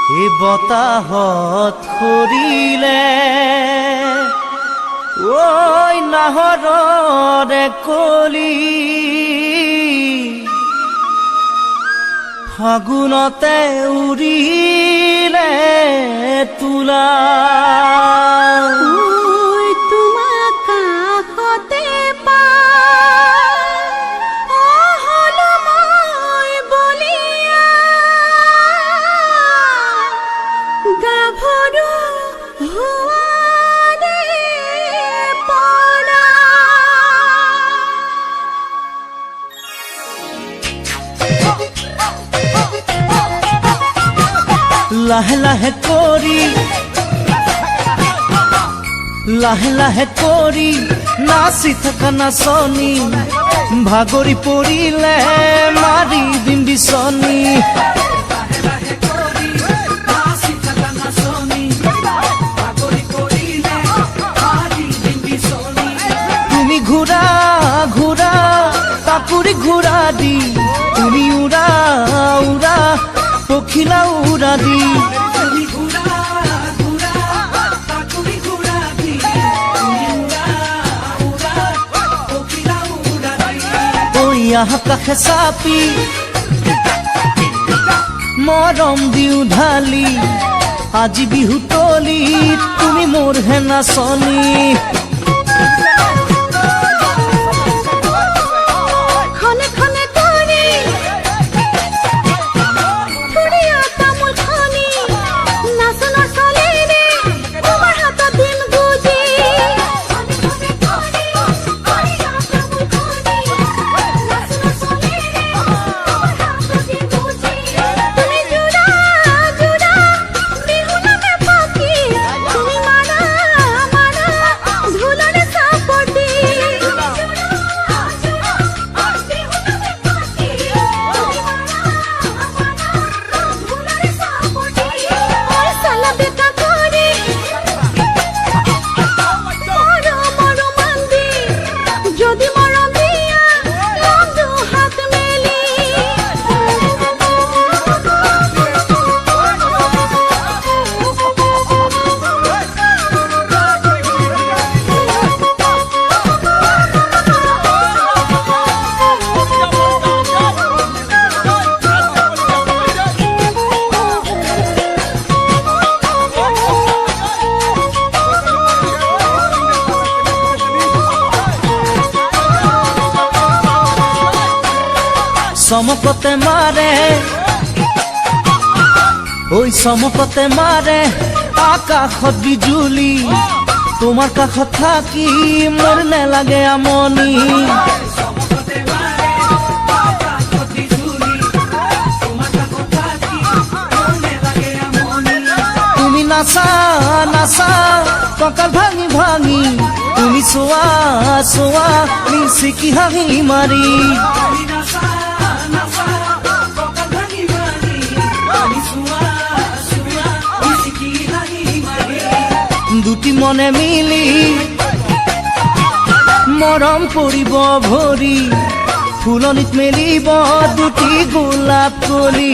এই বতাহত সৰিলে ঐ নাহৰৰে কলি ফাগুনতে উৰিলে তুলা লাহে লাহে কৰি নাচি থকা নাচনি ভাগৰি পৰিলে মাৰি দিম বিচনী তুমি ঘূৰা ঘূৰা কাকুৰি ঘূৰা দি তুমি উৰা উৰা পখিলা উৰা দি কাষে চাপি মৰম দিও ঢালি আজি বিহু তলিত তুমি মোৰ হে নাচনী চমকতে মাৰে ঐ চমকতে মাৰে আকাশত বিজুলি তোমাৰ কাষত থাকি মোৰ নেলাগে আমনি তুমি নাচা নাচা কঁকাল ভাঙি ভাঙি তুমি চোৱা চোৱা মিচিকি হাঁহি মাৰি দুটি মনে মিলি মৰম পৰিব ভৰি ফুলনিত মেলিব দুটি গোলাপ কলি